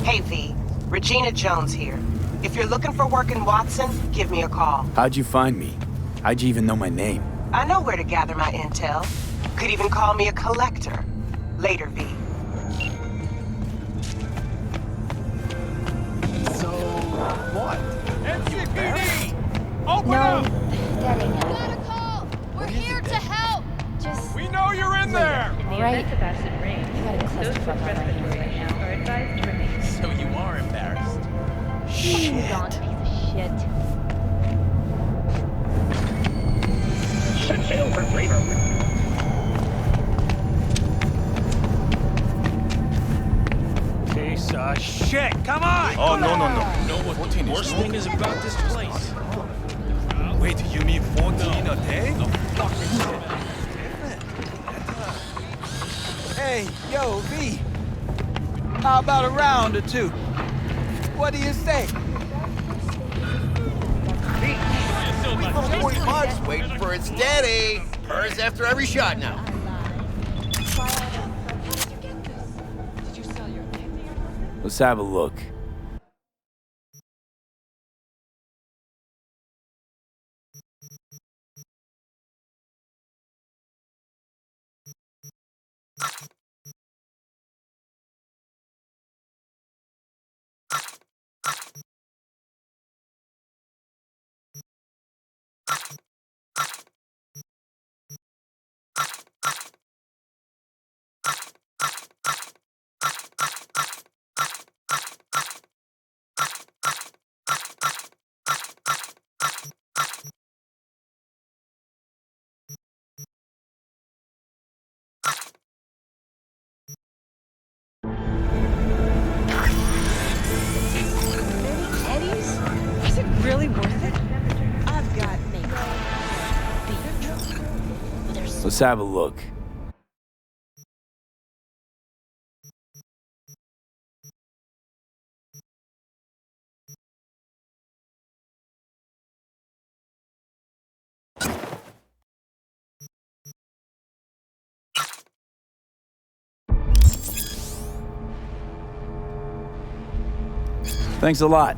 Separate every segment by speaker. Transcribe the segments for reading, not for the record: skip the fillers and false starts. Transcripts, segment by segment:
Speaker 1: Hey, V. Regina Jones here. If you're looking for work in Watson, give me a call.
Speaker 2: How'd you find me? How'd you even know my name?
Speaker 1: I know where to gather my intel. Could even call me a collector. Later, V.
Speaker 3: So, what?
Speaker 4: MCPD! Open
Speaker 5: No,
Speaker 4: up!
Speaker 5: that ain't it.
Speaker 6: Got a call! We're here to help!
Speaker 5: Just
Speaker 4: We know you're in there!
Speaker 7: In the
Speaker 5: Right.
Speaker 7: event of acid rain,
Speaker 5: You gotta
Speaker 7: those
Speaker 5: cluster
Speaker 7: with
Speaker 5: fuck on
Speaker 7: respirators right now are advised to remain.
Speaker 3: So you are embarrassed.
Speaker 7: Shit. Gone piece of shit.
Speaker 8: Set sail for flavor.
Speaker 4: Piece of shit! Come on!
Speaker 2: Oh, no.
Speaker 3: You know what the worst thing is about this place?
Speaker 2: Wait, you mean 14 a day?
Speaker 9: Hey, yo, V. How about a round or two? What do you say?
Speaker 10: We for 40 months waiting for its daddy. Hers after every shot now.
Speaker 2: Let's have a look.
Speaker 9: Let's have a look. Thanks a lot.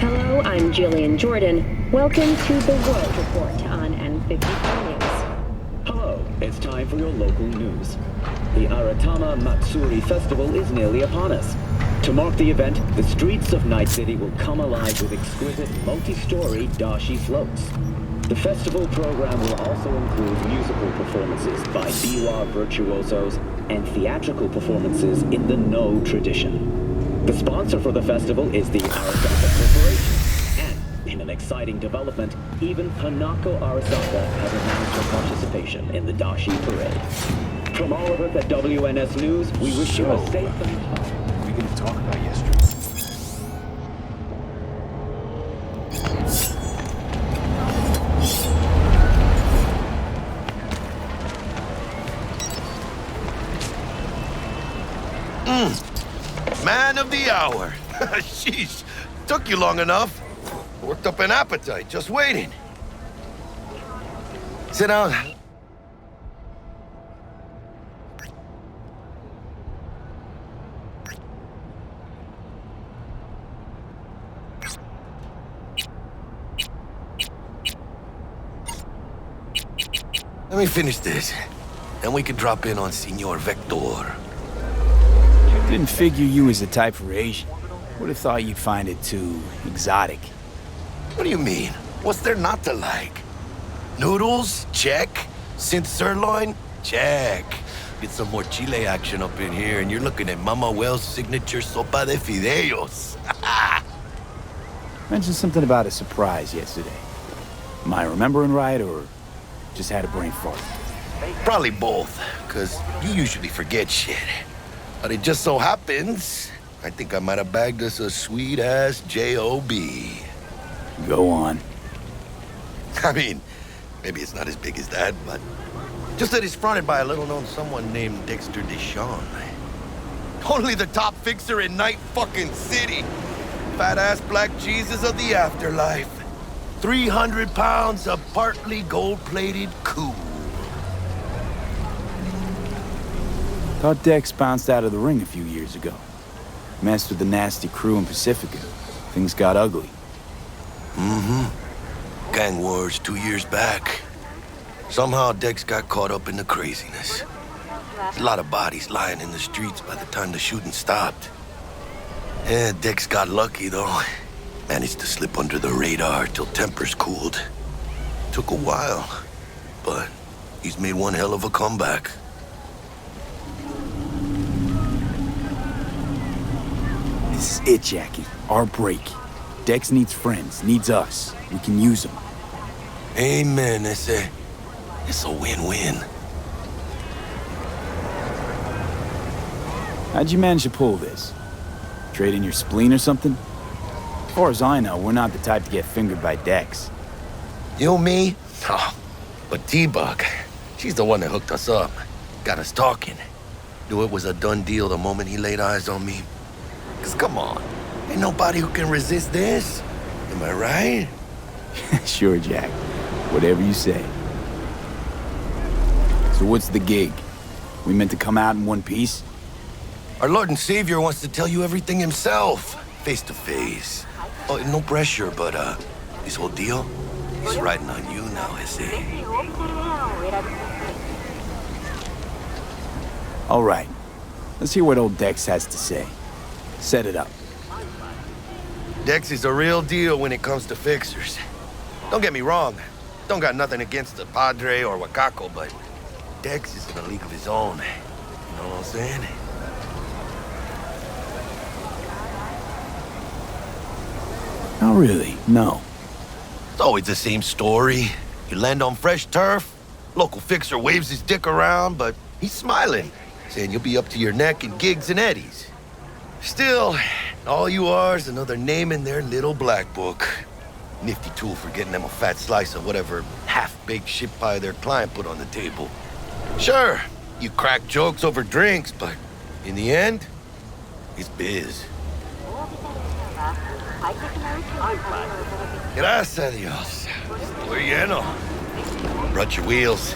Speaker 5: Hello, I'm Jillian Jordan. Welcome to the World Report on N54 News.
Speaker 11: Hello, it's time for your local news. The Aratama Matsuri Festival is nearly upon us. To mark the event, the streets of Night City will come alive with exquisite multi-story dashi floats. The festival program will also include musical performances by biwa virtuosos and theatrical performances in the No tradition. The sponsor for the festival is the Arasaka Corporation. And, in an exciting development, even Hanako Arasaka has announced her participation in the dashi parade. From all of us at WNS News, we wish you a safe and...
Speaker 2: We gonna talk about yesterday?
Speaker 10: Man of the hour. Sheesh. Took you long enough. Worked up an appetite, just waiting. Sit down. Let me finish this. Then we can drop in on Senor Vector.
Speaker 9: Didn't figure you was the type for Asian. Would have thought you'd find it too exotic.
Speaker 10: What do you mean? What's there not to like? Noodles? Check. Synth sirloin? Check. Get some more chile action up in here, and you're looking at Mama Wells' signature sopa de fideos.
Speaker 9: Mentioned something about a surprise yesterday. Am I remembering right, or just had a brain fart?
Speaker 10: Probably both, because you usually forget shit. But it just so happens, I think I might have bagged us a sweet-ass J.O.B.
Speaker 9: Go on.
Speaker 10: I mean, maybe it's not as big as that, but just that it's fronted by a little-known someone named Dexter Deshawn. Only the top fixer in Night fucking City. Fat-ass black Jesus of the afterlife. 300 pounds of partly gold-plated cool.
Speaker 9: Thought Dex bounced out of the ring a few years ago. Messed with the nasty crew in Pacifica. Things got ugly.
Speaker 10: Mm-hmm. Gang wars 2 years back. Somehow Dex got caught up in the craziness. A lot of bodies lying in the streets by the time the shooting stopped. Yeah, Dex got lucky, though. Managed to slip under the radar till tempers cooled. Took a while, but he's made one hell of a comeback.
Speaker 9: This is it, Jackie. Our break. Dex needs friends, needs us. We can use them.
Speaker 10: Amen, it's a win-win.
Speaker 9: How'd you manage to pull this? Trade in your spleen or something? As far as I know, we're not the type to get fingered by Dex.
Speaker 10: You, me? Oh, but T-Bug, she's the one that hooked us up. Got us talking. Knew it was a done deal the moment he laid eyes on me. 'Cause come on, ain't nobody who can resist this. Am I right?
Speaker 9: Sure, Jack. Whatever you say. So what's the gig? We meant to come out in one piece?
Speaker 10: Our Lord and Savior wants to tell you everything himself, face to face. Oh, no pressure, but this whole deal, he's riding on you now, is he?
Speaker 9: All right. Let's hear what old Dex has to say. Set it up.
Speaker 10: Dex is a real deal when it comes to fixers. Don't get me wrong. Don't got nothing against the Padre or Wakako, but Dex is in a league of his own. You know what I'm saying?
Speaker 9: Not really, no.
Speaker 10: It's always the same story. You land on fresh turf, local fixer waves his dick around, but he's smiling, saying you'll be up to your neck in gigs and eddies. Still, all you are is another name in their little black book. Nifty tool for getting them a fat slice of whatever half-baked shit pie their client put on the table. Sure, you crack jokes over drinks, but in the end, it's biz. Gracias a Dios. Estoy lleno. Brought your wheels.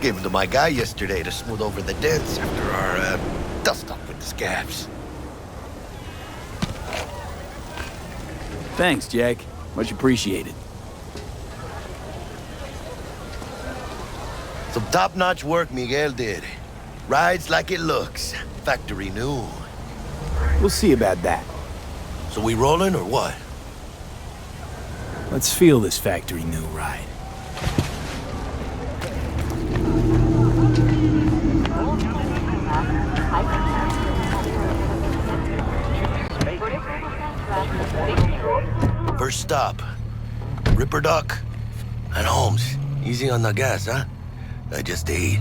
Speaker 10: Gave them to my guy yesterday to smooth over the dents after our dust-up with the scabs.
Speaker 9: Thanks, Jack. Much appreciated.
Speaker 10: Some top-notch work Miguel did. Rides like it looks. Factory new.
Speaker 9: We'll see about that.
Speaker 10: So we rolling or what?
Speaker 9: Let's feel this factory new ride.
Speaker 10: First stop. Ripper Duck and Holmes. Easy on the gas, huh? I just ate.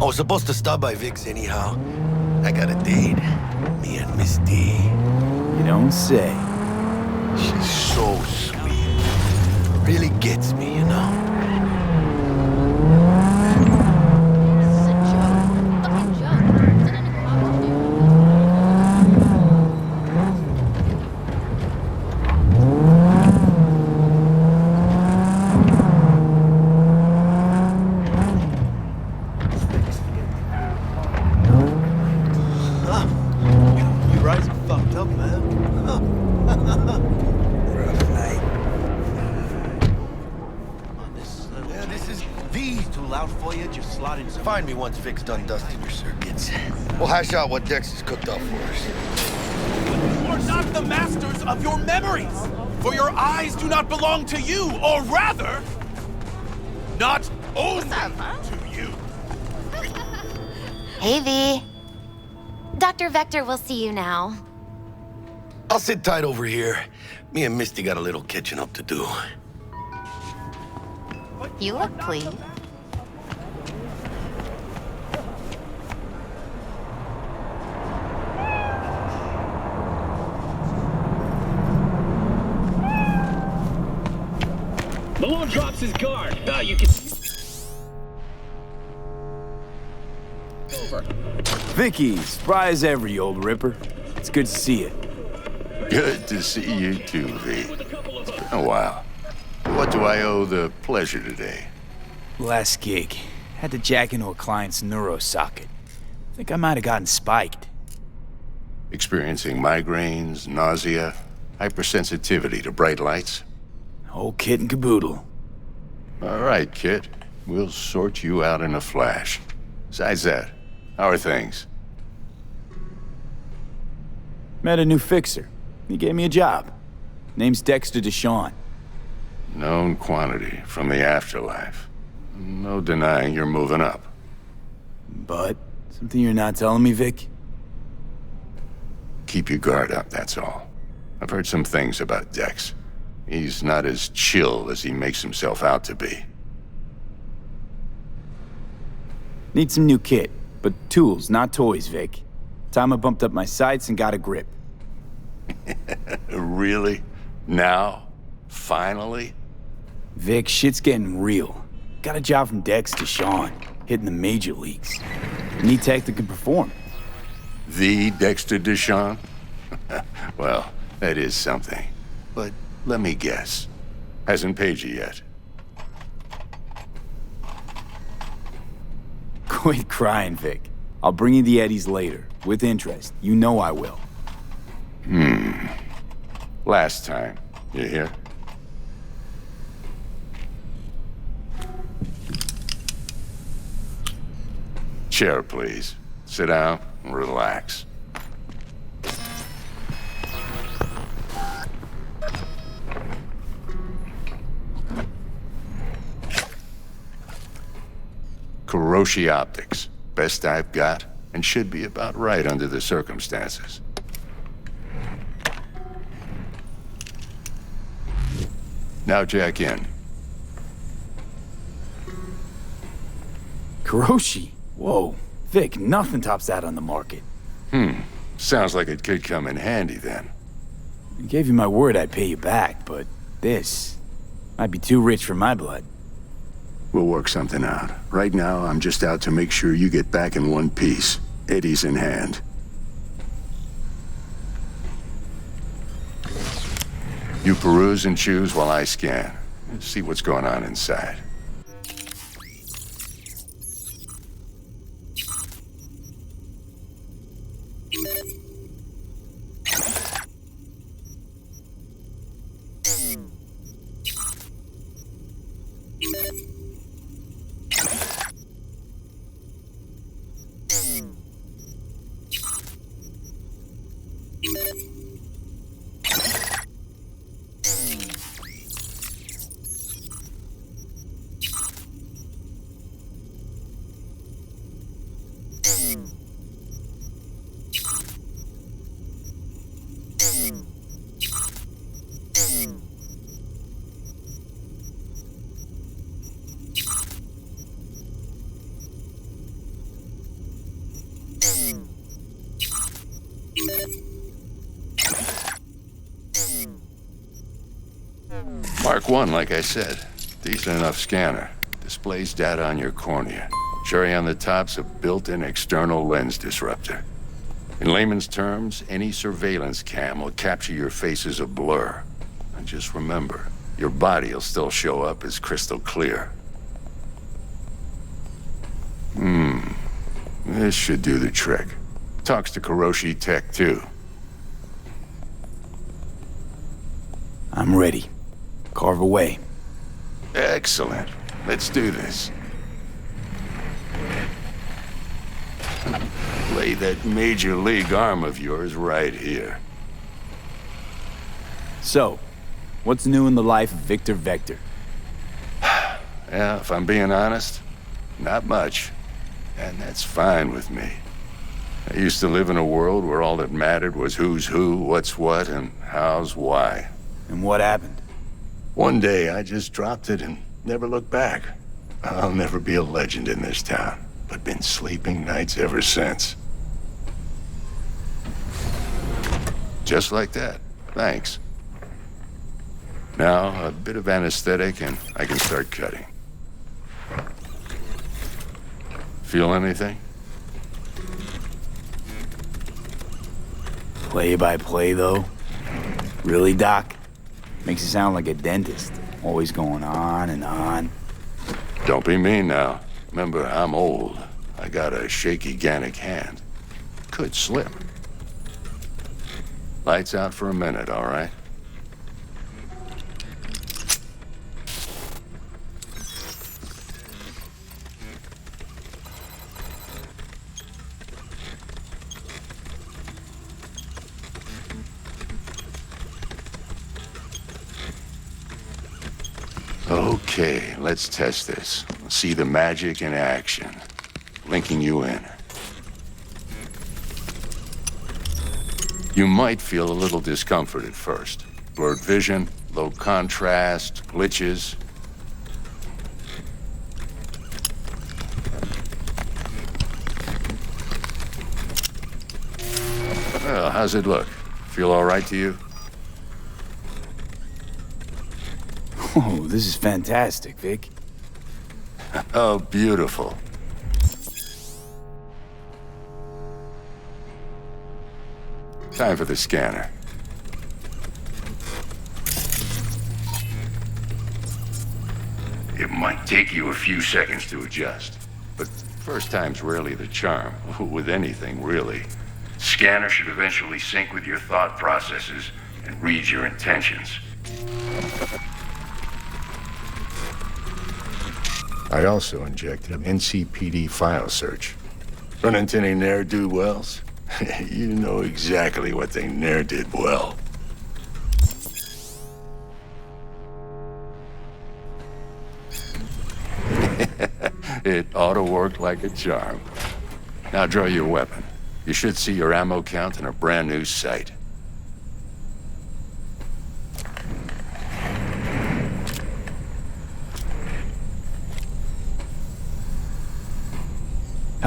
Speaker 10: I was supposed to stop by Vic's anyhow. I got a date. Me and Miss D.
Speaker 9: You don't say.
Speaker 10: She's so sweet. Really gets me, you know?
Speaker 6: This is a joke. Fucking joke. It's in an accomplishment.
Speaker 3: You guys are fucked up, man.
Speaker 10: Rough night.
Speaker 3: Yeah, this is V. Too loud for you. Just slot in some.
Speaker 10: Find me once Vic's done dusting your circuits. We'll hash out what Dex has cooked up for us.
Speaker 2: You are not the masters of your memories, for your eyes do not belong to you, or rather, not only to you.
Speaker 12: Hey, V. Dr. Vector will see you now.
Speaker 10: I'll sit tight over here. Me and Misty got a little catching up to do.
Speaker 12: You look pleased.
Speaker 11: Malone drops his guard. You can... Over.
Speaker 9: Vicky, spry as ever, you old ripper. It's good to see you.
Speaker 13: Good to see you too, V. It's been a while. What do I owe the pleasure today?
Speaker 9: Last gig. Had to jack into a client's neuro socket. Think I might have gotten spiked.
Speaker 13: Experiencing migraines, nausea, hypersensitivity to bright lights?
Speaker 9: Whole kit and caboodle.
Speaker 13: All right, kid. We'll sort you out in a flash. Besides that, how are things?
Speaker 9: Met a new fixer. He gave me a job. Name's Dexter Deshawn.
Speaker 13: Known quantity from the afterlife. No denying you're moving up.
Speaker 9: But, something you're not telling me, Vic?
Speaker 13: Keep your guard up, that's all. I've heard some things about Dex. He's not as chill as he makes himself out to be.
Speaker 9: Need some new kit, but tools, not toys, Vic. Time I bumped up my sights and got a grip.
Speaker 13: Really? Now? Finally?
Speaker 9: Vic, shit's getting real. Got a job from Dex to Sean, hitting the major leagues. Need tech that can perform.
Speaker 13: The Dexter Deshawn? Well, that is something. But let me guess. Hasn't paid you yet.
Speaker 9: Quit crying, Vic. I'll bring you the eddies later, with interest. You know I will.
Speaker 13: Last time. You hear? Chair, please. Sit down and relax. Kuroshi Optics. Best I've got, and should be about right under the circumstances. Now jack in.
Speaker 9: Kuroshi? Whoa. Vic, nothing tops that on the market.
Speaker 13: Sounds like it could come in handy then.
Speaker 9: I gave you my word I'd pay you back, but this might be too rich for my blood.
Speaker 13: We'll work something out. Right now, I'm just out to make sure you get back in one piece. Eddie's in hand. You peruse and choose while I scan. See what's going on inside. Mark 1, like I said. Decent enough scanner. Displays data on your cornea. Cherry on the top's a built-in external lens disruptor. In layman's terms, any surveillance cam will capture your face as a blur. And just remember, your body will still show up as crystal clear. This should do the trick. Talks to Kuroshi Tech, too.
Speaker 9: I'm ready. Carve away.
Speaker 13: Excellent. Let's do this. Lay that Major League arm of yours right here.
Speaker 9: So, what's new in the life of Victor Vector?
Speaker 13: Yeah, if I'm being honest, not much. And that's fine with me. I used to live in a world where all that mattered was who's who, what's what, and how's why.
Speaker 9: And what happened?
Speaker 13: One day, I just dropped it and never looked back. I'll never be a legend in this town, but been sleeping nights ever since. Just like that. Thanks. Now, a bit of anesthetic and I can start cutting. Feel anything?
Speaker 9: Play by play, though? Really, Doc? Makes you sound like a dentist. Always going on and on.
Speaker 13: Don't be mean now. Remember, I'm old. I got a shaky Gannic hand. Could slip. Lights out for a minute, all right? Okay, let's test this. See the magic in action. Linking you in. You might feel a little discomfort at first. Blurred vision, low contrast, glitches. Well, how's it look? Feel all right to you?
Speaker 9: Oh, this is fantastic, Vic.
Speaker 13: Oh, beautiful. Time for the scanner. It might take you a few seconds to adjust, but first time's rarely the charm, with anything, really. Scanner should eventually sync with your thought processes and read your intentions. I also injected an NCPD file search. Run into any ne'er-do-wells? You know exactly what they ne'er did well. It ought to work like a charm. Now draw your weapon. You should see your ammo count in a brand new sight.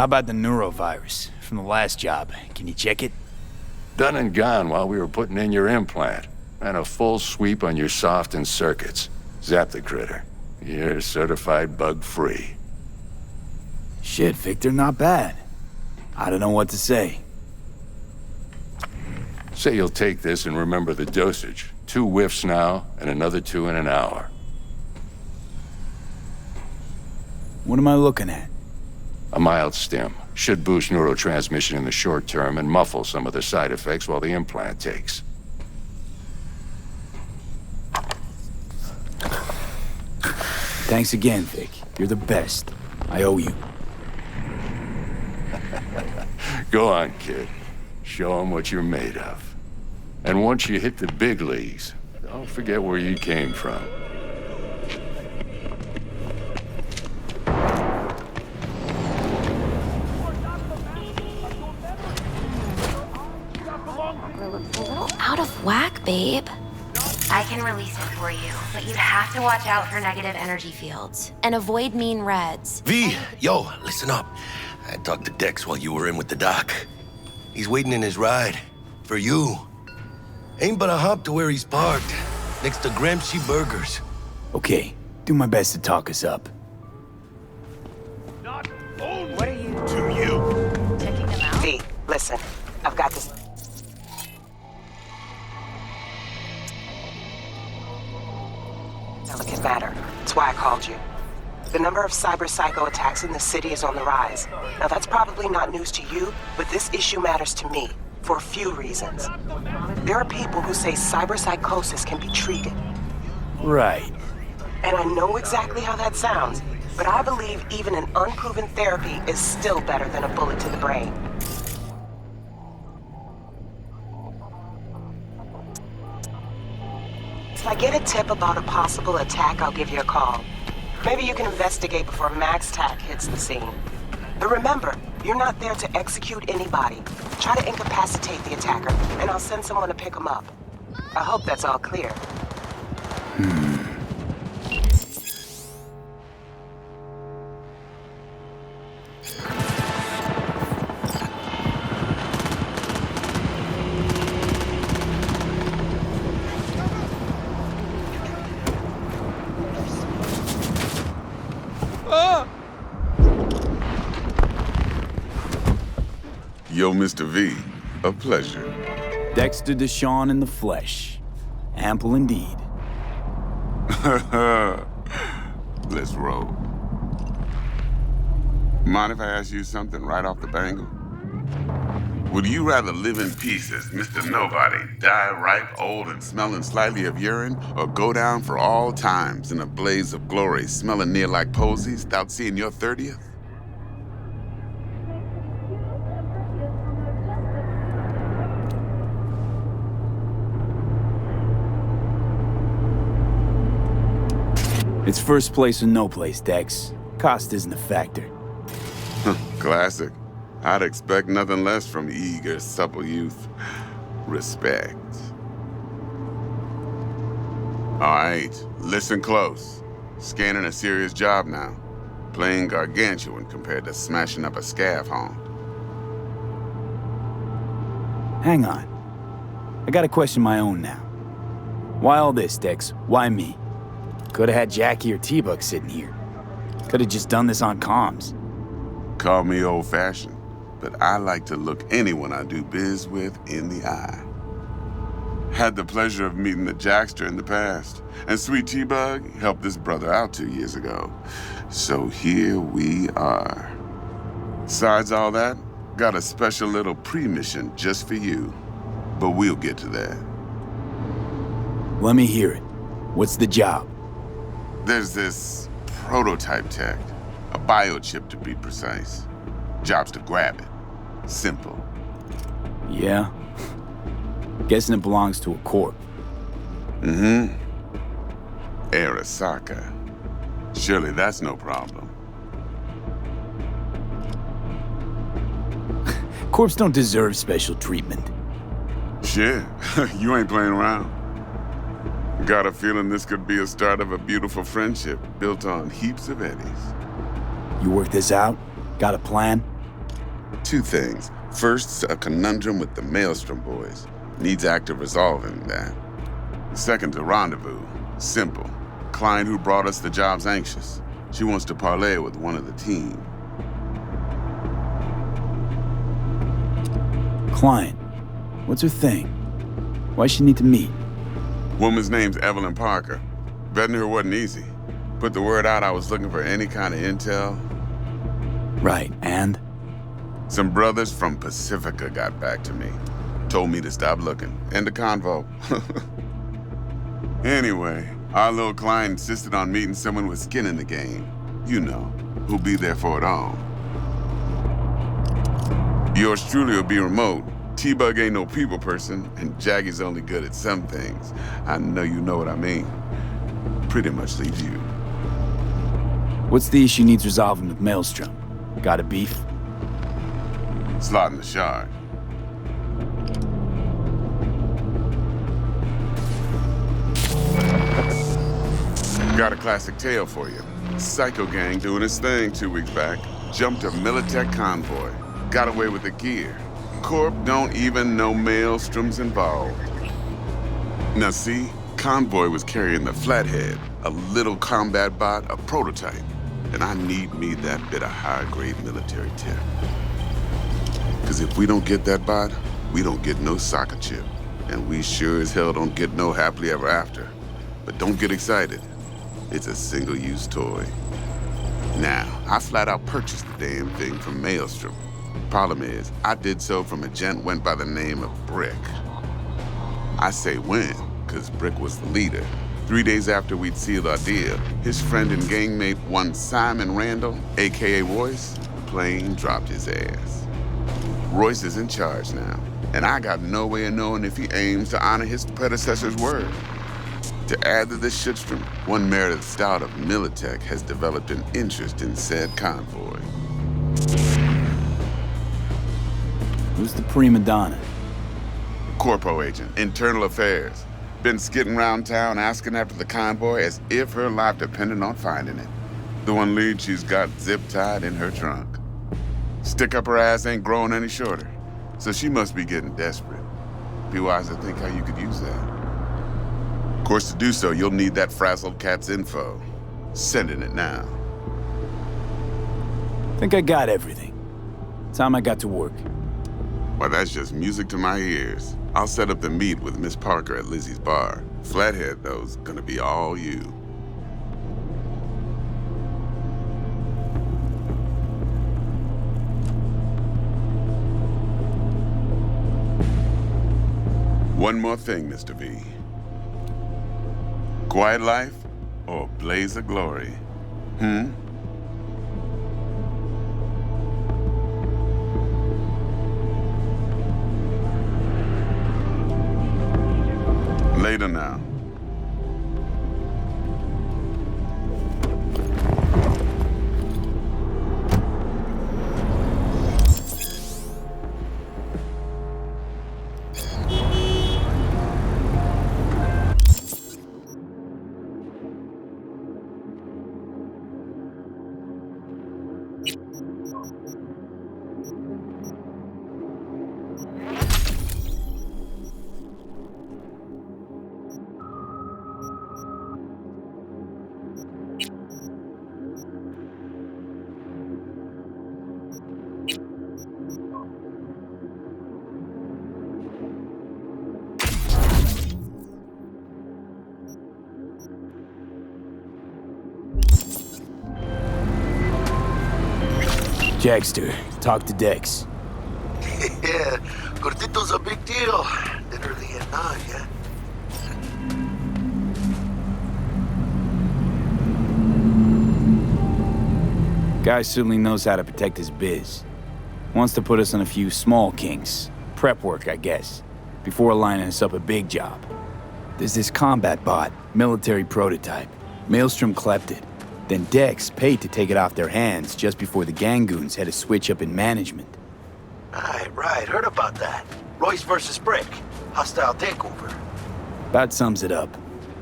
Speaker 9: How about the neurovirus from the last job? Can you check it?
Speaker 13: Done and gone while we were putting in your implant. And a full sweep on your soft and circuits. Zap the critter. You're certified bug-free.
Speaker 9: Shit, Victor, not bad. I don't know what to say.
Speaker 13: Say you'll take this and remember the dosage. 2 whiffs now, and another 2 in an hour.
Speaker 9: What am I looking at?
Speaker 13: A mild stim. Should boost neurotransmission in the short term and muffle some of the side effects while the implant takes.
Speaker 9: Thanks again, Vic. You're the best. I owe you.
Speaker 13: Go on, kid. Show them what you're made of. And once you hit the big leagues, don't forget where you came from.
Speaker 12: A little out of whack, babe. I can release it for you, but you'd have to watch out for negative energy fields and avoid mean reds.
Speaker 10: V, yo, listen up. I talked to Dex while you were in with the doc. He's waiting in his ride. For you. Ain't but a hop to where he's parked. Next to Gramsci Burgers.
Speaker 9: Okay, do my best to talk us up.
Speaker 2: Not only
Speaker 7: What are you
Speaker 2: to you.
Speaker 7: checking them out?
Speaker 1: V, listen. I've got this. Delicate matter. That's why I called you. The number of cyber psycho attacks in the city is on the rise. Now that's probably not news to you, but this issue matters to me for a few reasons. There are people who say cyber psychosis can be treated.
Speaker 9: Right.
Speaker 1: And I know exactly how that sounds, but I believe even an unproven therapy is still better than a bullet to the brain. If I get a tip about a possible attack, I'll give you a call. Maybe you can investigate before Max Tack hits the scene. But remember, you're not there to execute anybody. Try to incapacitate the attacker, and I'll send someone to pick him up. I hope that's all clear.
Speaker 14: Yo, Mr. V, a pleasure.
Speaker 9: Dexter Deshawn in the flesh. Ample indeed.
Speaker 14: Let's roll. Mind if I ask you something right off the bangle? Would you rather live in peace as Mr. Nobody, die ripe, old, and smelling slightly of urine, or go down for all times in a blaze of glory, smelling near like posies, without seeing your 30th?
Speaker 9: It's first place or no place, Dex. Cost isn't a factor.
Speaker 14: Classic. I'd expect nothing less from eager, supple youth. Respect. All right, listen close. Scanning a serious job now. Playing gargantuan compared to smashing up a scav home.
Speaker 9: Hang on. I gotta question my own now. Why all this, Dex? Why me? Could've had Jackie or T-Bug sitting here. Could've just done this on comms.
Speaker 14: Call me old-fashioned, but I like to look anyone I do biz with in the eye. Had the pleasure of meeting the Jackster in the past, and Sweet T-Bug helped this brother out 2 years ago. So here we are. Besides all that, got a special little pre-mission just for you. But we'll get to that.
Speaker 9: Let me hear it. What's the job?
Speaker 14: There's this prototype tech, a biochip to be precise. Job's to grab it. Simple.
Speaker 9: Yeah? Guessing it belongs to a corp.
Speaker 14: Mm-hmm. Arasaka. Surely that's no problem.
Speaker 9: Corps don't deserve special treatment.
Speaker 14: Shit, you ain't playing around. Got a feeling this could be a start of a beautiful friendship built on heaps of eddies.
Speaker 9: You work this out? Got a plan?
Speaker 14: Two things. First, a conundrum with the Maelstrom boys. Needs active resolving that. Second, a rendezvous. Simple. Client who brought us the job's anxious. She wants to parlay with one of the team.
Speaker 9: Client? What's her thing? Why she need to meet?
Speaker 14: Woman's name's Evelyn Parker. Vetting her wasn't easy. Put the word out I was looking for any kind of intel.
Speaker 9: Right, and?
Speaker 14: Some brothers from Pacifica got back to me. Told me to stop looking. End of convo. Anyway, our little client insisted on meeting someone with skin in the game. You know, who'll be there for it all. Yours truly will be remote. T-Bug ain't no people person, and Jaggy's only good at some things. I know you know what I mean. Pretty much leaves you.
Speaker 9: What's the issue needs resolving with Maelstrom? Got a beef?
Speaker 14: Slotting the shard. Got a classic tale for you. Psycho gang doing his thing 2 weeks back. Jumped a Militech convoy. Got away with the gear. Corp don't even know Maelstrom's involved. Now see, convoy was carrying the Flathead, a little combat bot, a prototype. And I need me that bit of high-grade military tech. Because if we don't get that bot, we don't get no soccer chip. And we sure as hell don't get no happily ever after. But don't get excited. It's a single-use toy. Now, I flat out purchased the damn thing from Maelstrom. Problem is, I did so from a gent went by the name of Brick. I say when, because Brick was the leader. 3 days after we'd sealed our deal, his friend and gangmate, one Simon Randall, a.k.a. Royce, plain dropped his ass. Royce is in charge now, and I got no way of knowing if he aims to honor his predecessor's word. To add to this shitstrom, one Meredith Stout of Militech has developed an interest in said convoy.
Speaker 9: Who's the prima donna?
Speaker 14: Corpo agent, internal affairs. Been skidding around town asking after the convoy as if her life depended on finding it. The one lead she's got zip-tied in her trunk. Stick up her ass ain't growing any shorter, so she must be getting desperate. Be wise to think how you could use that. Of course, to do so, you'll need that frazzled cat's info. Sending it now.
Speaker 9: Think I got everything. Time I got to work.
Speaker 14: Well, that's just music to my ears. I'll set up the meet with Miss Parker at Lizzie's bar. Flathead, though's gonna be all you. One more thing, Mr. V. Quiet life or blaze of glory? Later now.
Speaker 9: Jagster, talk to Dex.
Speaker 10: Yeah, Cortito's a big deal. Literally at 9, yeah?
Speaker 9: Guy certainly knows how to protect his biz. Wants to put us on a few small kinks. Prep work, I guess. Before lining us up a big job. There's this combat bot, military prototype. Maelstrom clept it. Then Dex paid to take it off their hands just before the Gangoons had a switch up in management.
Speaker 10: Right, heard about that. Royce versus Brick. Hostile takeover.
Speaker 9: About sums it up.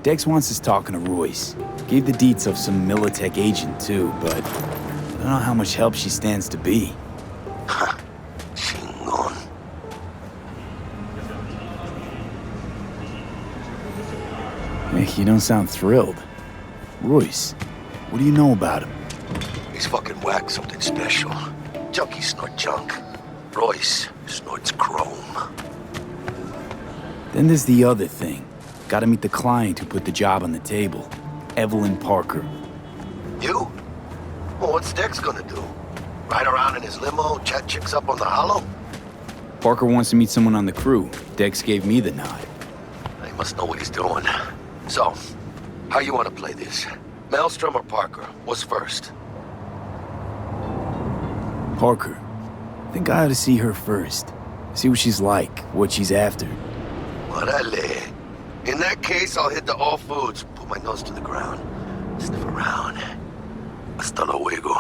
Speaker 9: Dex wants us talking to Royce. Gave the deets of some Militech agent too, but I don't know how much help she stands to be. Nick, you don't sound thrilled. Royce, what do you know about him?
Speaker 10: He's fucking whack, something special. Junkies snort junk. Royce snorts chrome.
Speaker 9: Then there's the other thing. Gotta meet the client who put the job on the table. Evelyn Parker.
Speaker 10: You? Well, what's Dex gonna do? Ride around in his limo, chat chicks up on the hollow?
Speaker 9: Parker wants to meet someone on the crew. Dex gave me the nod.
Speaker 10: He must know what he's doing. So, how you want to play this? Maelstrom or Parker? What's first?
Speaker 9: Parker. I think I ought to see her first. See what she's like, what she's after.
Speaker 10: Orale. In that case, I'll hit the all foods, put my nose to the ground, sniff around. Hasta luego.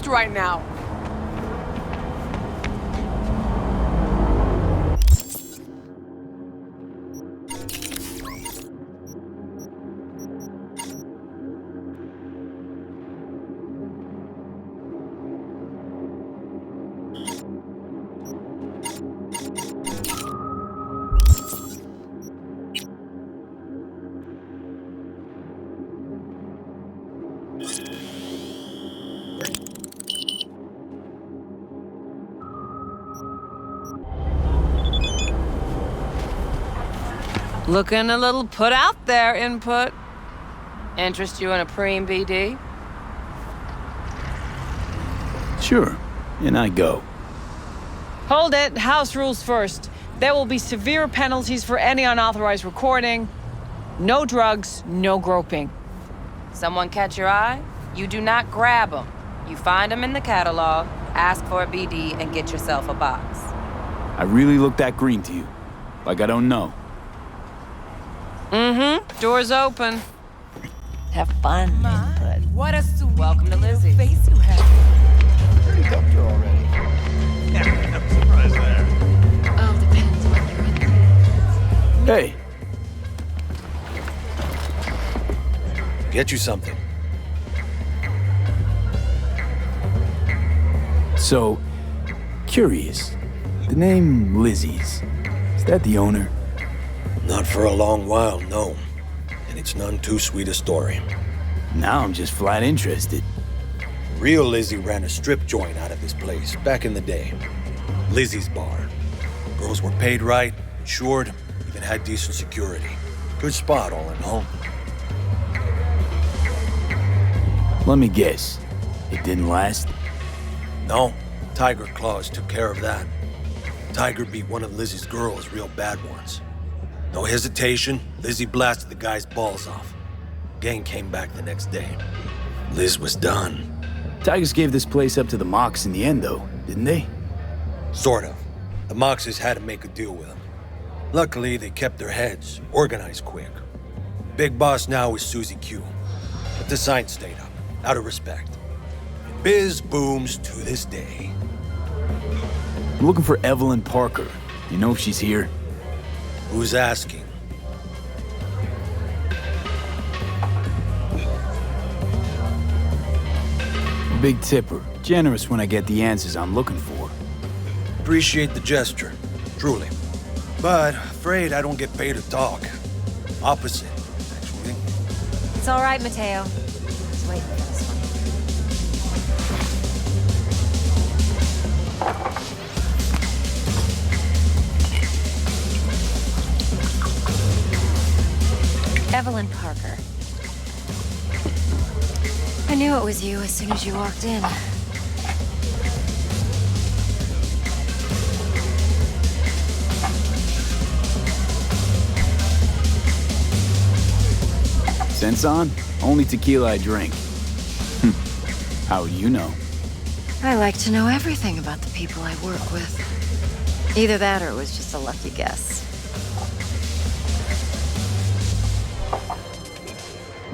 Speaker 15: Right now. Looking a little put out there, input. Interest you in a preem BD?
Speaker 9: Sure, and I go.
Speaker 15: Hold it, house rules first. There will be severe penalties for any unauthorized recording. No drugs, no groping. Someone catch your eye? You do not grab them. You find them in the catalog, ask for a BD, and get yourself a box.
Speaker 9: I really look that green to you. Like I don't know.
Speaker 15: Mm-hmm. Door's open.
Speaker 16: Have fun, input.
Speaker 15: What a sweet welcome to Lizzie.
Speaker 16: Face you have.
Speaker 3: Pretty dumped her already.
Speaker 4: Yeah, no surprise there.
Speaker 6: Oh, depends on what you're into.
Speaker 9: Hey.
Speaker 3: Get you something.
Speaker 9: So, curious. The name Lizzie's. Is that the owner?
Speaker 3: Not for a long while, no. And it's none too sweet a story.
Speaker 9: Now I'm just flat interested.
Speaker 3: Real Lizzie ran a strip joint out of this place back in the day. Lizzie's Bar. Girls were paid right, insured, even had decent security. Good spot, all in all.
Speaker 9: Let me guess. It didn't last?
Speaker 3: No, Tiger Claws took care of that. Tiger beat one of Lizzie's girls real bad once. No hesitation, Lizzie blasted the guy's balls off. Gang came back the next day. Liz was done.
Speaker 9: Tigers gave this place up to the Mox in the end, though, didn't they?
Speaker 3: Sort of. The Moxes had to make a deal with them. Luckily, they kept their heads, organized quick. Big boss now is Susie Q. But the sign stayed up, out of respect. Biz booms to this day.
Speaker 9: I'm looking for Evelyn Parker. You know if she's here?
Speaker 3: Who's asking?
Speaker 9: Big tipper. Generous when I get the answers I'm looking for.
Speaker 3: Appreciate the gesture, truly. But afraid I don't get paid to talk. Opposite, actually.
Speaker 12: It's all right, Mateo. Just wait for this one. Evelyn Parker. I knew it was you as soon as you walked in.
Speaker 9: Sense on? Only tequila I drink. How do you know?
Speaker 12: I like to know everything about the people I work with. Either that or it was just a lucky guess.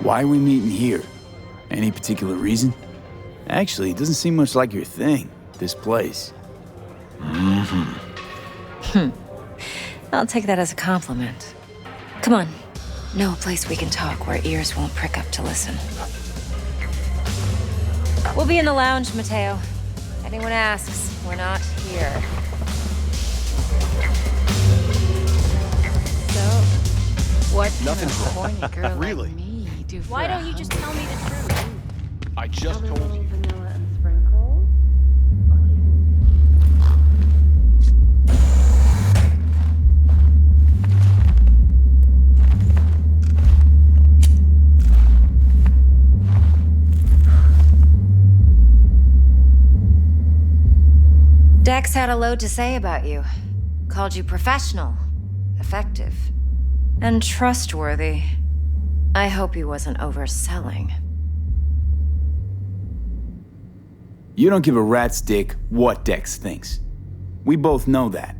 Speaker 9: Why are we meeting here? Any particular reason? Actually, it doesn't seem much like your thing, this place.
Speaker 12: I'll take that as a compliment. Come on. Know a place we can talk where ears won't prick up to listen. We'll be in the lounge, Mateo. If anyone asks, we're not here. So, what
Speaker 17: Nothing's
Speaker 12: kind of
Speaker 17: wrong.
Speaker 12: corny girl
Speaker 17: Really?
Speaker 12: like me do for
Speaker 6: Why
Speaker 12: a
Speaker 6: don't you just tell me the truth?
Speaker 17: I just told you.
Speaker 5: Vanilla and sprinkles.
Speaker 12: Dex had a load to say about you. Called you professional, effective, and trustworthy. I hope he wasn't overselling.
Speaker 9: You don't give a rat's dick what Dex thinks. We both know that.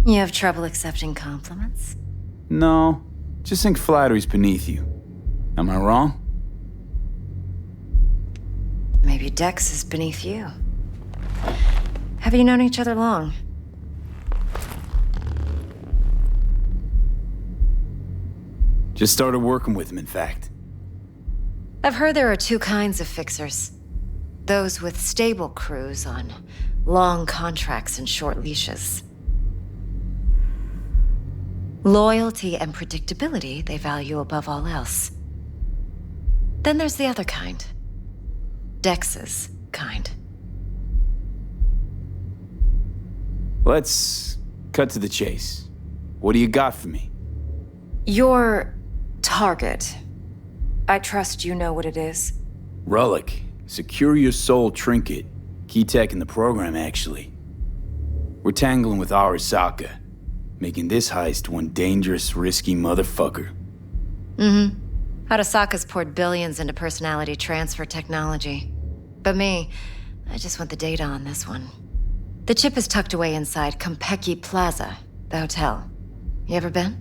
Speaker 12: You have trouble accepting compliments?
Speaker 9: No, just think flattery's beneath you. Am I wrong?
Speaker 12: Maybe Dex is beneath you. Have you known each other long?
Speaker 9: Just started working with him, in fact.
Speaker 12: I've heard there are two kinds of fixers. Those with stable crews on long contracts and short leashes. Loyalty and predictability they value above all else. Then there's the other kind. Dex's kind.
Speaker 9: Let's cut to the chase. What do you got for me?
Speaker 12: Your target. I trust you know what it is.
Speaker 9: Relic. Secure your soul trinket. Key tech in the program, actually. We're tangling with Arasaka, making this heist one dangerous, risky motherfucker.
Speaker 12: Arasaka's poured billions into personality transfer technology. But me, I just want the data on this one. The chip is tucked away inside Kompeki Plaza, the hotel. You ever been?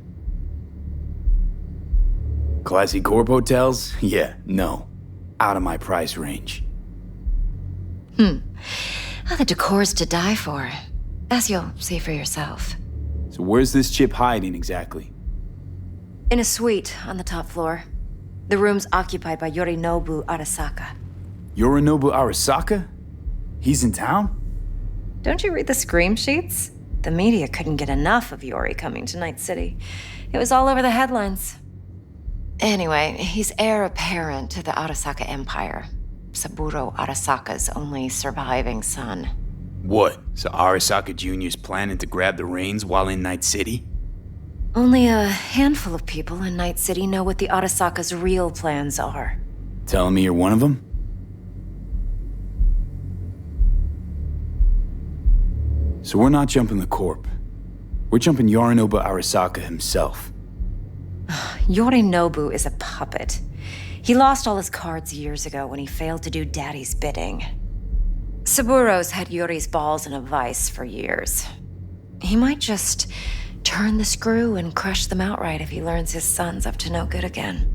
Speaker 9: Classy corp hotels? Yeah, no. Out of my price range.
Speaker 12: Oh, the decor's to die for, as you'll see for yourself.
Speaker 9: So where's this chip hiding exactly?
Speaker 12: In a suite on the top floor. The room's occupied by Yorinobu Arasaka.
Speaker 9: Yorinobu Arasaka? He's in town?
Speaker 12: Don't you read the scream sheets? The media couldn't get enough of Yori coming to Night City. It was all over the headlines. Anyway, he's heir apparent to the Arasaka Empire. Saburo Arasaka's only surviving son.
Speaker 9: What? So Arasaka Jr.'s planning to grab the reins while in Night City?
Speaker 12: Only a handful of people in Night City know what the Arasaka's real plans are.
Speaker 9: Telling me you're one of them? So we're not jumping the Corp. We're jumping Yorinobu Arasaka himself.
Speaker 12: Yorinobu is a puppet. He lost all his cards years ago when he failed to do Daddy's bidding. Saburo's had Yori's balls in a vice for years. He might just turn the screw and crush them outright if he learns his son's up to no good again.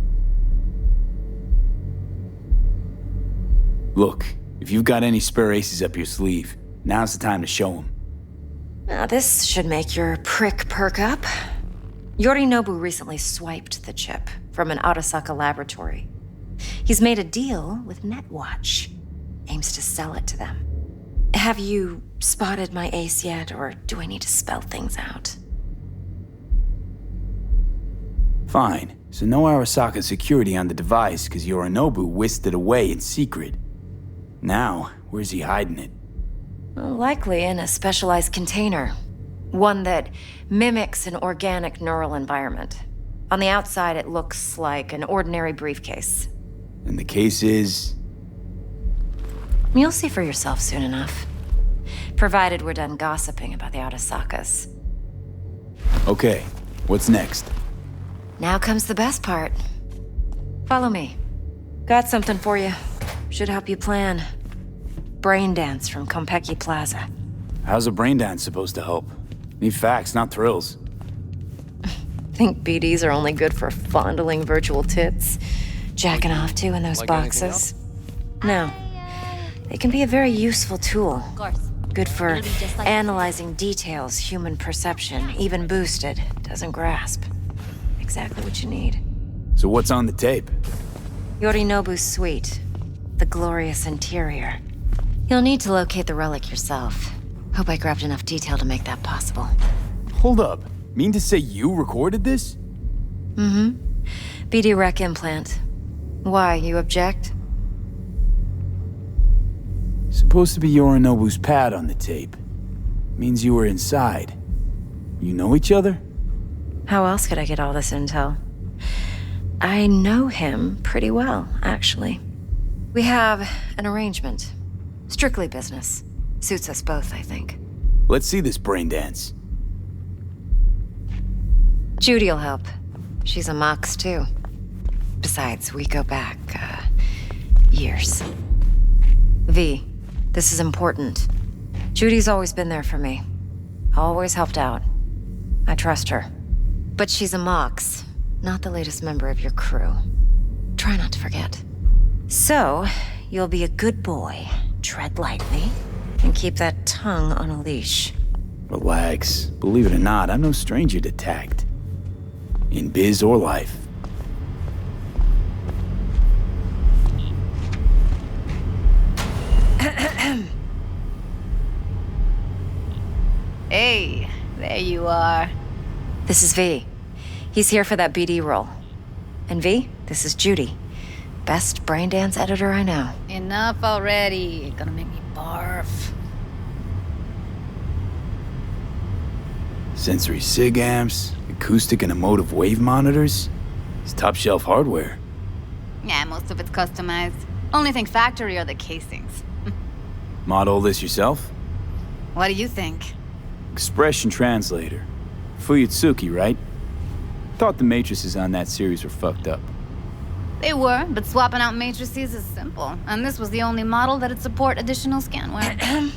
Speaker 9: Look, if you've got any spare aces up your sleeve, now's the time to show them.
Speaker 12: Now, this should make your prick perk up. Yorinobu recently swiped the chip from an Arasaka laboratory. He's made a deal with Netwatch. Aims to sell it to them. Have you spotted my ace yet, or do I need to spell things out?
Speaker 9: Fine. So no Arasaka security on the device because Yorinobu whisked it away in secret. Now, where's he hiding it?
Speaker 12: Well, likely in a specialized container. One that mimics an organic neural environment. On the outside, it looks like an ordinary briefcase.
Speaker 9: And the case is...
Speaker 12: You'll see for yourself soon enough. Provided we're done gossiping about the Arasakas.
Speaker 9: Okay, what's next?
Speaker 12: Now comes the best part. Follow me. Got something for you. Should help you plan. BRAINDANCE from Konpeki Plaza.
Speaker 9: How's a BRAINDANCE supposed to help? Need facts, not thrills.
Speaker 12: Think BDs are only good for fondling virtual tits? Jacking off to in those boxes? No. They can be a very useful tool.
Speaker 6: Of course.
Speaker 12: Good for analyzing details human perception, even boosted, doesn't grasp. Exactly what you need.
Speaker 9: So what's on the tape?
Speaker 12: Yorinobu's suite. The glorious interior. You'll need to locate the relic yourself. Hope I grabbed enough detail to make that possible.
Speaker 9: Hold up. Mean to say you recorded this?
Speaker 12: Mm-hmm. BD rec implant. Why, you object?
Speaker 9: Supposed to be Yorinobu's pad on the tape. Means you were inside. You know each other?
Speaker 12: How else could I get all this intel? I know him pretty well, actually. We have an arrangement. Strictly business. Suits us both, I think.
Speaker 9: Let's see this BRAINDANCE.
Speaker 12: Judy'll help. She's a Mox, too. Besides, we go back, years. V, this is important. Judy's always been there for me. Always helped out. I trust her. But she's a Mox, not the latest member of your crew. Try not to forget. So, you'll be a good boy, tread lightly, and keep that tongue on a leash.
Speaker 9: Relax. Believe it or not, I'm no stranger to tact. In biz or life.
Speaker 6: Hey, there you are.
Speaker 12: This is V. He's here for that BD role. And V, this is Judy. Best BRAINDANCE editor I know.
Speaker 6: Enough already. Gonna make me barf.
Speaker 9: Sensory SIG amps, acoustic and emotive wave monitors. It's top shelf hardware.
Speaker 6: Yeah, most of it's customized. Only thing factory are the casings.
Speaker 9: Model this yourself?
Speaker 6: What do you think?
Speaker 9: Expression translator. Fuyutsuki, right? Thought the matrices on that series were fucked up.
Speaker 6: They were, but swapping out matrices is simple. And this was the only model that'd support additional scanware.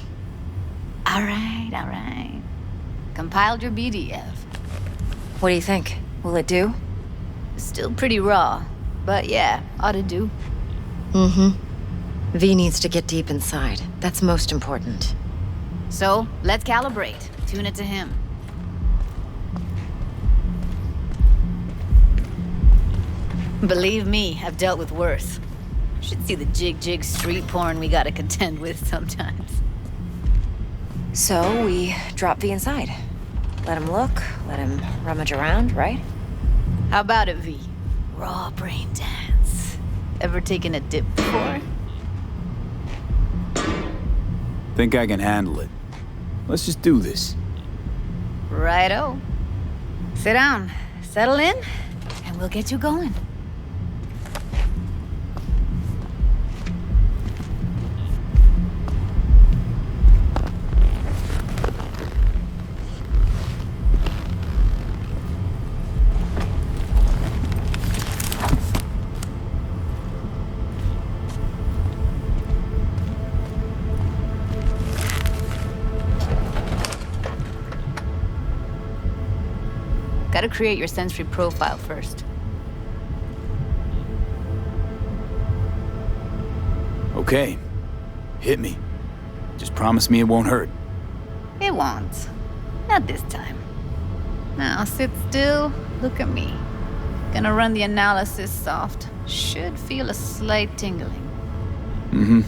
Speaker 6: All right. Compiled your BDF.
Speaker 12: What do you think? Will it do?
Speaker 6: Still pretty raw, but yeah, ought to do.
Speaker 12: Mm-hmm. V needs to get deep inside. That's most important.
Speaker 6: So, let's calibrate. Tune it to him. Believe me, I've dealt with worse. Should see the jig street porn we gotta contend with sometimes.
Speaker 12: So, we drop V inside. Let him look, let him rummage around, right?
Speaker 6: How about it, V? Raw BRAINDANCE. Ever taken a dip before?
Speaker 9: Think I can handle it. Let's just do this.
Speaker 6: Righto. Sit down, settle in, and we'll get you going. Gotta create your sensory profile first.
Speaker 9: Okay, Hit me. Just promise me it won't hurt.
Speaker 6: It won't. Not this time. Now sit still, look at me. Gonna run the analysis soft. Should feel a slight tingling.
Speaker 9: Mm-hmm.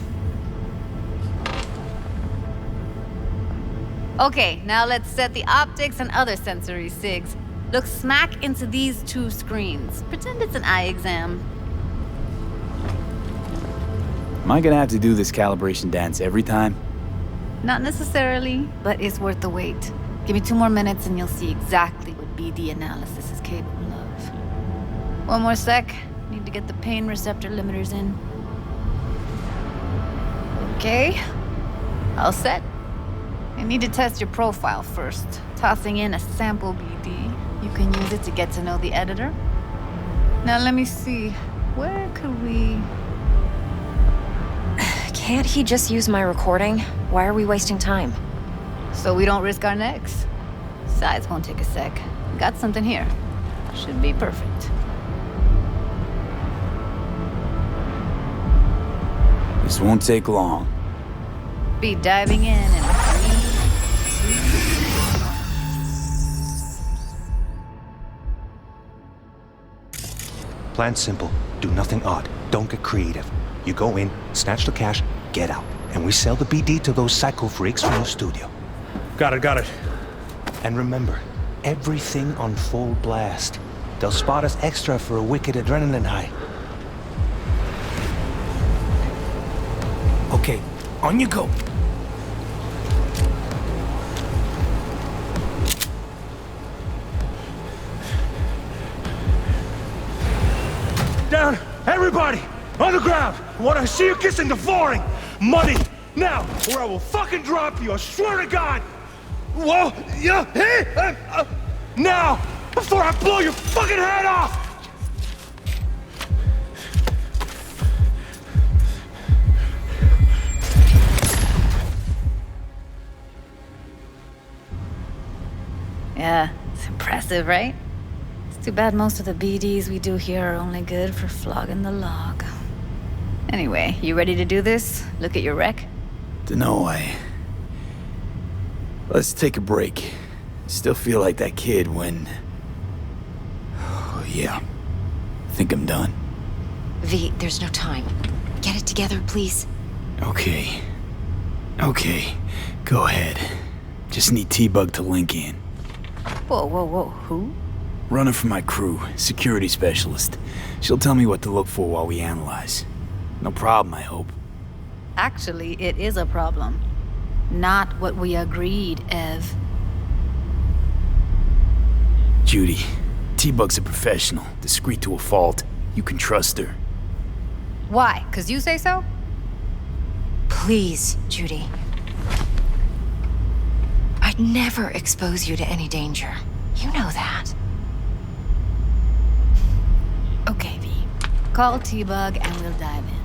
Speaker 6: Okay, now let's set the optics and other sensory sigs. Look smack into these two screens. Pretend it's an eye exam.
Speaker 9: Am I gonna have to do this calibration dance every time?
Speaker 6: Not necessarily, but it's worth the wait. Give me 2 more minutes and you'll see exactly what BD analysis is capable of. 1 more sec. Need to get the pain receptor limiters in. Okay. All set. I need to test your profile first. Tossing in a sample BD. You can use it to get to know the editor. Now let me see. Where could we...
Speaker 12: Can't he just use my recording? Why are we wasting time?
Speaker 6: So we don't risk our necks. Size won't take a sec. Got something here. Should be perfect.
Speaker 9: This won't take long.
Speaker 6: Be diving in and...
Speaker 18: Plan simple. Do nothing odd. Don't get creative. You go in, snatch the cash, get out. And we sell the BD to those psycho freaks from the studio.
Speaker 3: Got it.
Speaker 18: And remember, everything on full blast. They'll spot us extra for a wicked adrenaline high. Okay, on you go.
Speaker 3: Down! Everybody! On the ground! I want to see you kissing the flooring! Money! Now! Or I will fucking drop you, I swear to God! Whoa! Yeah! Hey! Now! Before I blow your fucking head off!
Speaker 6: Yeah, it's impressive, right? It's too bad most of the BDs we do here are only good for flogging the log. Anyway, you ready to do this? Look at your rec?
Speaker 9: Dunno, Let's take a break. Still feel like that kid when... Oh, yeah. Think I'm done.
Speaker 12: V, there's no time. Get it together, please.
Speaker 9: Okay. Go ahead. Just need T-Bug to link in.
Speaker 6: Whoa. Who?
Speaker 9: Runner for my crew, security specialist. She'll tell me what to look for while we analyze. No problem, I hope.
Speaker 6: Actually, it is a problem. Not what we agreed, Ev.
Speaker 9: Judy, T-Bug's a professional, discreet to a fault. You can trust her.
Speaker 6: Why? 'Cause you say so?
Speaker 12: Please, Judy. I'd never expose you to any danger. You know that.
Speaker 6: Okay, V. Call T-Bug and we'll dive in.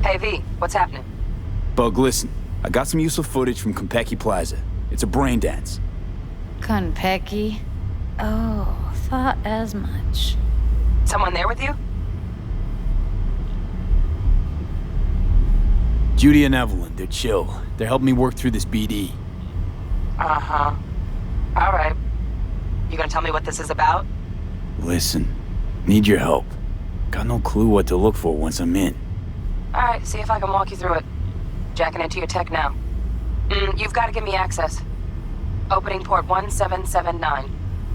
Speaker 19: Hey, V, what's happening?
Speaker 9: Bug, listen. I got some useful footage from Konpeki Plaza. It's a brain dance.
Speaker 6: Konpeki? Oh, thought as much.
Speaker 19: Someone there with you?
Speaker 9: Judy and Evelyn, they're chill. They're helping me work through this BD.
Speaker 19: Uh-huh. All right. You gonna tell me what this is about?
Speaker 9: Listen, need your help. Got no clue what to look for once I'm in.
Speaker 19: All right, see if I can walk you through it. Jacking into your tech now. You've got to give me access. Opening port 1779.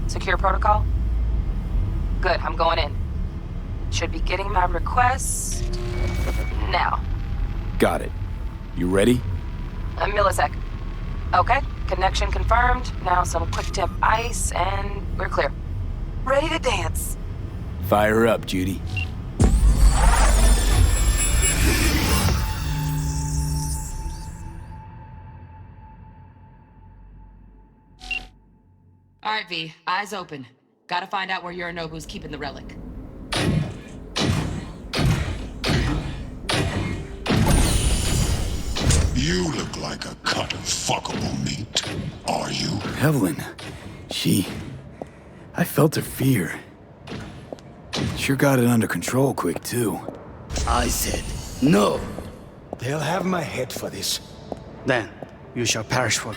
Speaker 19: Secure protocol? Good, I'm going in. Should be getting my request now.
Speaker 9: Got it. You ready?
Speaker 19: A millisec. Okay, connection confirmed. Now some quick tip ice and we're clear. Ready to dance.
Speaker 9: Fire up, Judy.
Speaker 20: All right, V. Eyes open. Gotta find out where Yorinobu's keeping the relic.
Speaker 21: You look like a cut of fuckable meat. Are you?
Speaker 9: Evelyn, I felt her fear. Sure got it under control quick, too.
Speaker 8: I said no.
Speaker 22: They'll have my head for this.
Speaker 8: Then you shall perish for.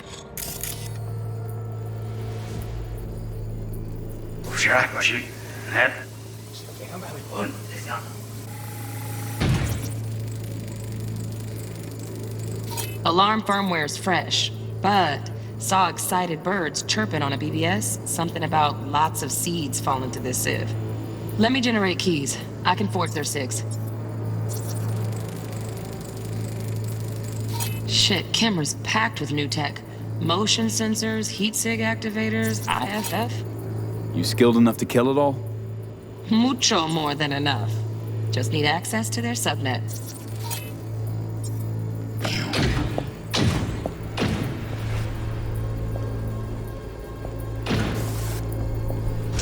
Speaker 20: Alarm firmware's fresh, but saw excited birds chirping on a BBS. Something about lots of seeds falling to this sieve. Let me generate keys. I can forge their SIGs. Shit, camera's packed with new tech. Motion sensors, heat sig activators, IFF.
Speaker 9: You skilled enough to kill it all?
Speaker 20: Mucho more than enough. Just need access to their subnet.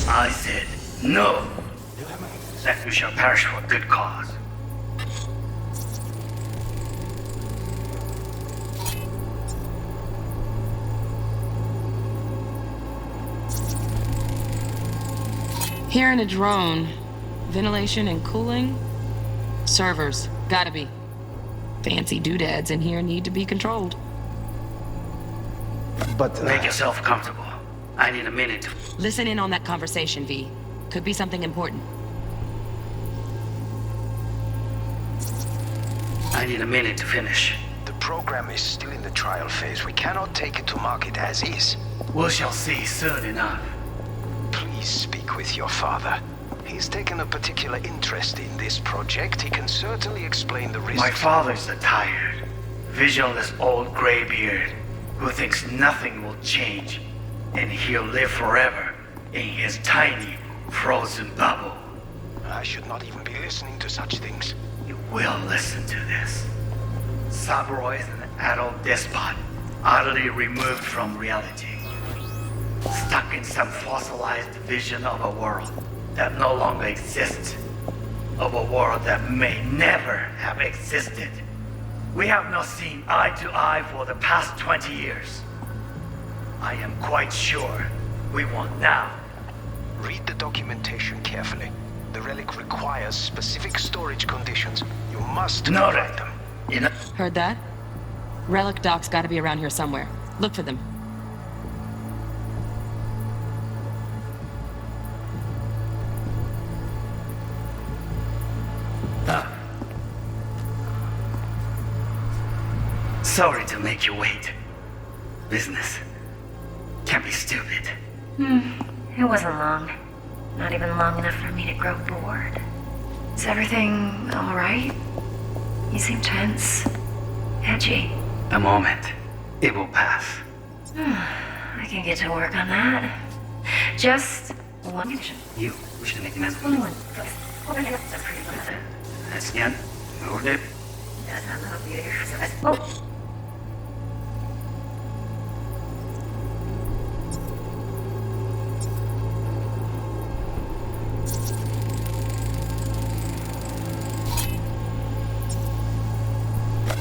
Speaker 8: I said no. That you shall perish for a good cause.
Speaker 20: Hearing a drone. Ventilation and cooling? Servers. Gotta be. Fancy doodads in here need to be controlled.
Speaker 8: But make yourself comfortable. I need a minute.
Speaker 20: Listen in on that conversation, V. Could be something important.
Speaker 8: I need a minute to finish.
Speaker 22: The program is still in the trial phase. We cannot take it to market as is.
Speaker 8: We shall see soon enough.
Speaker 22: Please speak with your father. He's taken a particular interest in this project. He can certainly explain the risks.
Speaker 8: My father's a tired, visionless old graybeard who thinks nothing will change, and he'll live forever in his tiny, frozen bubble.
Speaker 22: I should not even be listening to such things.
Speaker 8: You will listen to this. Saburo is an adult despot, utterly removed from reality. Stuck in some fossilized vision of a world that no longer exists. Of a world that may never have existed. We have not seen eye to eye for the past 20 years. I am quite sure we won't now.
Speaker 22: Read the documentation carefully. The relic requires specific storage conditions. You must provide them.
Speaker 20: Heard that? Relic doc's gotta be around here somewhere. Look for them.
Speaker 8: Sorry to make you wait. Business can be stupid.
Speaker 12: It wasn't long. Not even long enough for me to grow bored. Is everything alright? You seem tense. Edgy.
Speaker 8: A moment. It will pass.
Speaker 12: I can get to work on that. Just one condition.
Speaker 8: You wish to make the mess.
Speaker 12: Only one, please.
Speaker 8: That's the end. Moved it.
Speaker 12: Oh!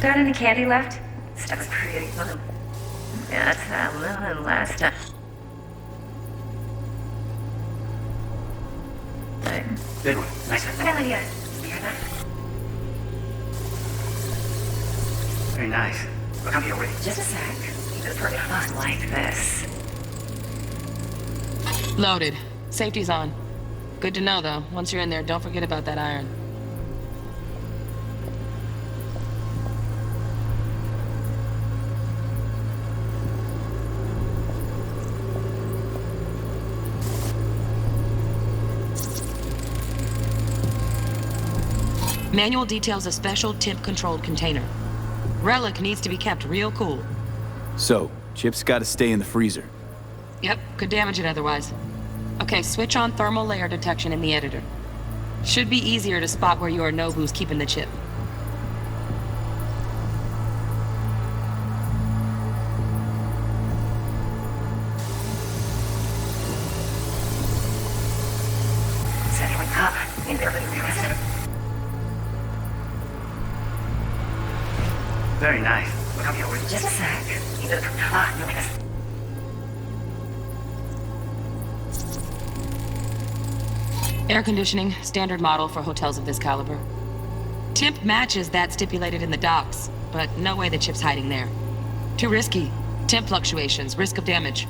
Speaker 12: Got any candy left? Stuff's pretty fun. That's that little last time.
Speaker 8: Good one. Nice one.
Speaker 12: I got an idea.
Speaker 8: Very nice. We'll come here, wait.
Speaker 12: Just a sec. Keep it pretty fun like this.
Speaker 20: Loaded. Safety's on. Good to know, though. Once you're in there, don't forget about that iron. Manual details a special temp-controlled container. Relic needs to be kept real cool.
Speaker 9: So, Chip's gotta stay in the freezer.
Speaker 20: Yep, could damage it otherwise. Okay, switch on thermal layer detection in the editor. Should be easier to spot where Yorinobu's keeping the chip.
Speaker 8: Very nice. We'll come here, wait.
Speaker 12: Just a sec. Keep it
Speaker 20: Air conditioning, standard model for hotels of this caliber. Temp matches that stipulated in the docs, but no way the chip's hiding there. Too risky. Temp fluctuations, risk of damage.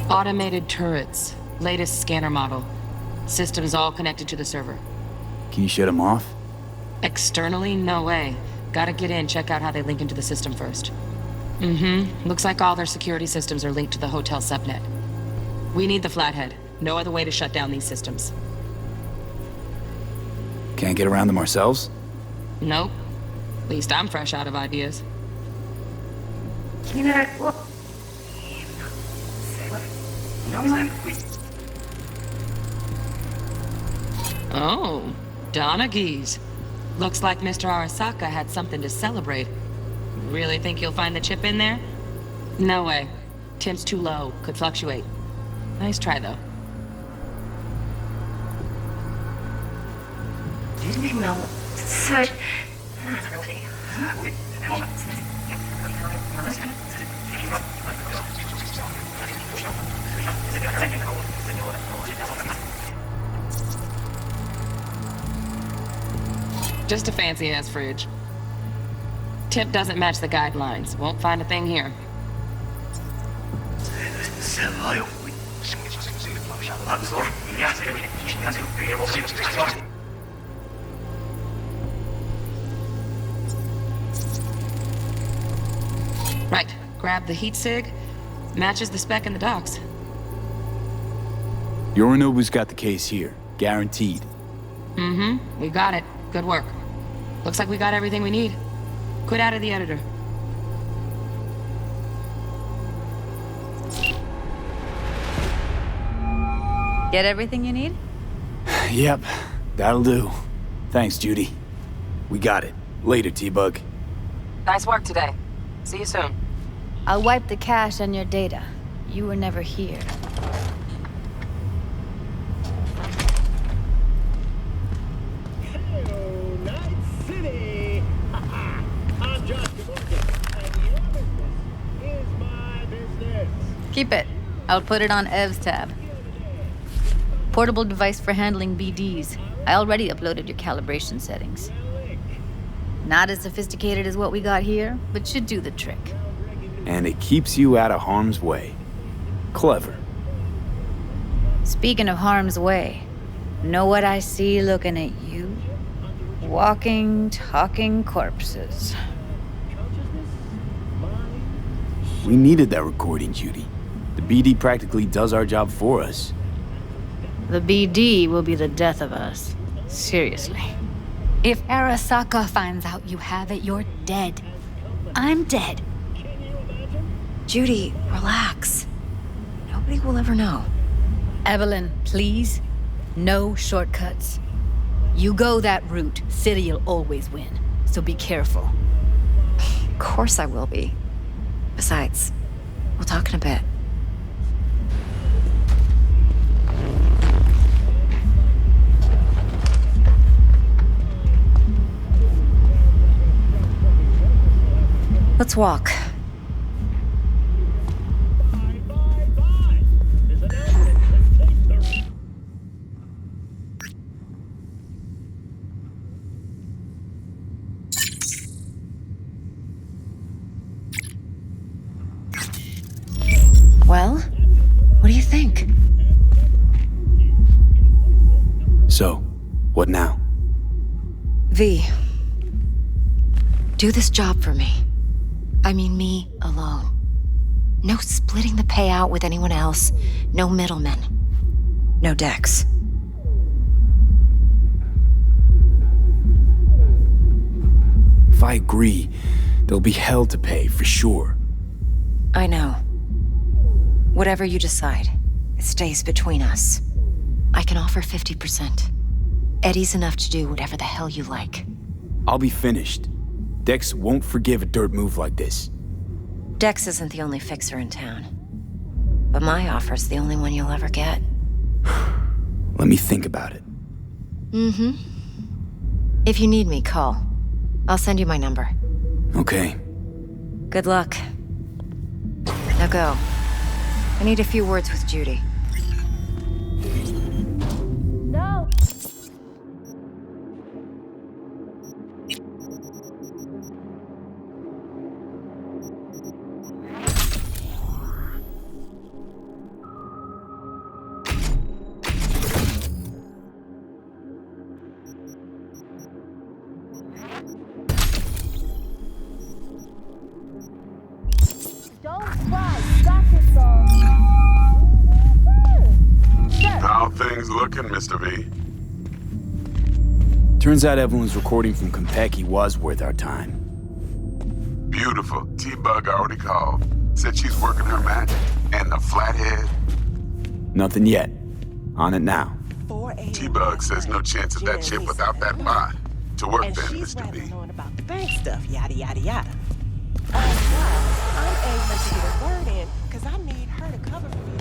Speaker 20: Automated turrets. Latest scanner model. Systems all connected to the server.
Speaker 9: Can you shut them off?
Speaker 20: Externally, no way. Gotta get in, check out how they link into the system first. Looks like all their security systems are linked to the hotel subnet. We need the flathead. No other way to shut down these systems.
Speaker 9: Can't get around them ourselves?
Speaker 20: Nope. At least I'm fresh out of ideas. Oh, Donaghy's. Looks like Mr. Arasaka had something to celebrate. Really think you'll find the chip in there? No way. Temp's too low. Could fluctuate. Nice try, though. Just a fancy-ass fridge. Tip doesn't match the guidelines. Won't find a thing here. Right. Grab the heat sig. Matches the spec in the docs.
Speaker 9: Yorinobu's got the case here. Guaranteed.
Speaker 20: We got it. Good work. Looks like we got everything we need. Quit out of the editor.
Speaker 6: Get everything you need?
Speaker 9: Yep, that'll do. Thanks, Judy. We got it. Later, T-Bug.
Speaker 19: Nice work today. See you soon.
Speaker 6: I'll wipe the cache on your data. You were never here. Keep it. I'll put it on Ev's tab. Portable device for handling BDs. I already uploaded your calibration settings. Not as sophisticated as what we got here, but should do the trick.
Speaker 9: And it keeps you out of harm's way. Clever.
Speaker 6: Speaking of harm's way, know what I see looking at you? Walking, talking corpses.
Speaker 9: We needed that recording, Judy. The BD practically does our job for us.
Speaker 6: The BD will be the death of us. Seriously. If Arasaka finds out you have it, you're dead. I'm dead.
Speaker 12: Judy, relax. Nobody will ever know.
Speaker 6: Evelyn, please. No shortcuts. You go that route, City'll always win. So be careful.
Speaker 12: Of course I will be. Besides, we'll talk in a bit. Let's walk. Well, what do you think?
Speaker 9: So, what now?
Speaker 12: V, do this job for me. I mean me alone. No splitting the payout with anyone else. No middlemen. No Dex.
Speaker 9: If I agree, there'll be hell to pay, for sure.
Speaker 12: I know. Whatever you decide, it stays between us. I can offer 50%. Eddie's enough to do whatever the hell you like.
Speaker 9: I'll be finished. Dex won't forgive a dirt move like this.
Speaker 12: Dex isn't the only fixer in town. But my offer's the only one you'll ever get.
Speaker 9: Let me think about it.
Speaker 12: Mm-hmm. If you need me, call. I'll send you my number.
Speaker 9: Okay.
Speaker 12: Good luck. Now go. I need a few words with Judy.
Speaker 7: No!
Speaker 14: How things looking, Mr. V?
Speaker 9: Turns out Evelyn's recording from Konpeki was worth our time.
Speaker 14: Beautiful. T-Bug already called. Said she's working her magic. And the flathead.
Speaker 9: Nothing yet. On it now.
Speaker 14: T-Bug says no chance of that chip without that bot. To work
Speaker 11: and
Speaker 14: then,
Speaker 11: she's
Speaker 14: Mr. V.
Speaker 11: on about the bank stuff, yada yada yada. I'm able to get a word in, because I need her to cover for me